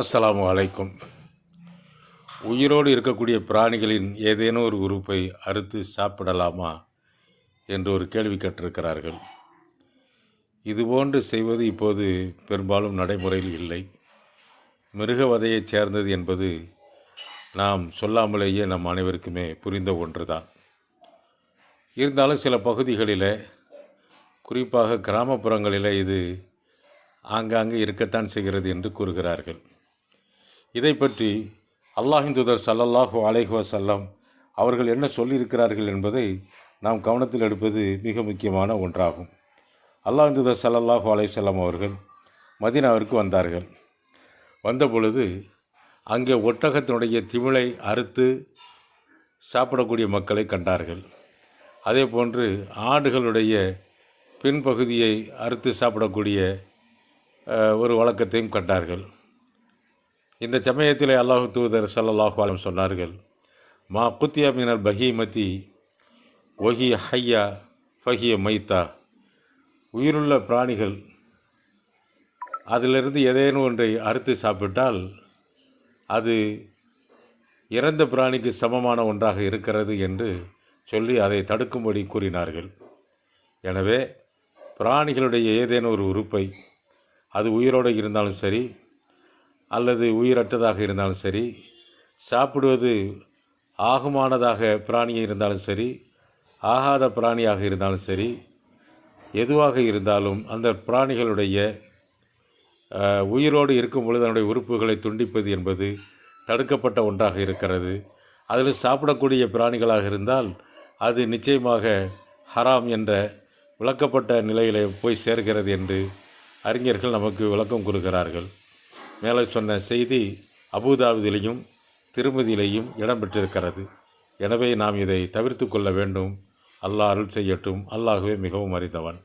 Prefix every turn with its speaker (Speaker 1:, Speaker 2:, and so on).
Speaker 1: அஸ்ஸலாமு அலைக்கும். உயிரோடு இருக்கக்கூடிய பிராணிகளின் ஏதேனும் ஒரு உறுப்பை அறுத்து சாப்பிடலாமா என்று ஒரு கேள்வி கேட்டிருக்கிறார்கள். இதுபோன்று செய்வது இப்போது பெரும்பாலும் நடைமுறையில் இல்லை. மிருகவதையைச் சேர்ந்தது என்பது நாம் சொல்லாமலேயே நம் அனைவருக்குமே புரிந்த ஒன்று தான். இருந்தாலும் சில பகுதிகளில், குறிப்பாக கிராமப்புறங்களில் இது ஆங்காங்கே இருக்கத்தான் செய்கிறது என்று கூறுகிறார்கள். இதை பற்றி அல்லாஹ்வின் தூதர் ஸல்லல்லாஹு அலைஹி வஸல்லம் அவர்கள் என்ன சொல்லியிருக்கிறார்கள் என்பதை நாம் கவனத்தில் எடுப்பது மிக முக்கியமான ஒன்றாகும். அல்லாஹ்வின் தூதர் ஸல்லல்லாஹு அலைஹி வஸல்லம் அவர்கள் மதீனாவிற்கு வந்தார்கள். வந்தபொழுது அங்கே ஒட்டகத்தினுடைய திமிலை அறுத்து சாப்பிடக்கூடிய மக்களை கண்டார்கள். அதே போன்று ஆடுகளுடைய பின்பகுதியை அறுத்து சாப்பிடக்கூடிய ஒரு வழக்கத்தையும் கண்டார்கள். இந்த சமயத்திலே அல்லாஹ் தூதர் ஸல்லல்லாஹு அலைஹி வஸல்லம் சொன்னார்கள், மா குத்தியா மினல் பஹீமதி ஒஹி ஹையா ஃபஹிய மைத்தா. உயிருள்ள பிராணிகள் அதிலிருந்து ஏதேனும் ஒன்றை அறுத்து சாப்பிட்டால் அது இறந்த பிராணிக்கு சமமான ஒன்றாக இருக்கிறது என்று சொல்லி அதை தடுக்கும்படி கூறினார்கள். எனவே பிராணிகளுடைய ஏதேனும் ஒரு உறுப்பை, அது உயிரோடு இருந்தாலும் சரி அல்லது உயிரற்றதாக இருந்தாலும் சரி, சாப்பிடுவது ஆகுமானதாக பிராணியாக இருந்தாலும் சரி, ஆகாத பிராணியாக இருந்தாலும் சரி, எதுவாக இருந்தாலும் அந்த பிராணிகளுடைய உயிரோடு இருக்கும் பொழுது அதனுடைய உறுப்புகளை துண்டிப்பது என்பது தடுக்கப்பட்ட ஒன்றாக இருக்கிறது. அதில் சாப்பிடக்கூடிய பிராணிகளாக இருந்தால் அது நிச்சயமாக ஹராம் என்ற விளக்கப்பட்ட நிலையில் போய் சேர்கிறது என்று அறிஞர்கள் நமக்கு விளக்கம் கூறுகிறார்கள். மேலே சொன்ன செய்தி அபூதாவுதிலையும் திருமதியிலையும் இடம்பெற்றிருக்கிறது. எனவே நாம் இதை தவிர்த்து கொள்ள வேண்டும். அல்லாஹ் அருள் செய்யட்டும். அல்லாஹ்வே மிகவும் அறிந்தவன்.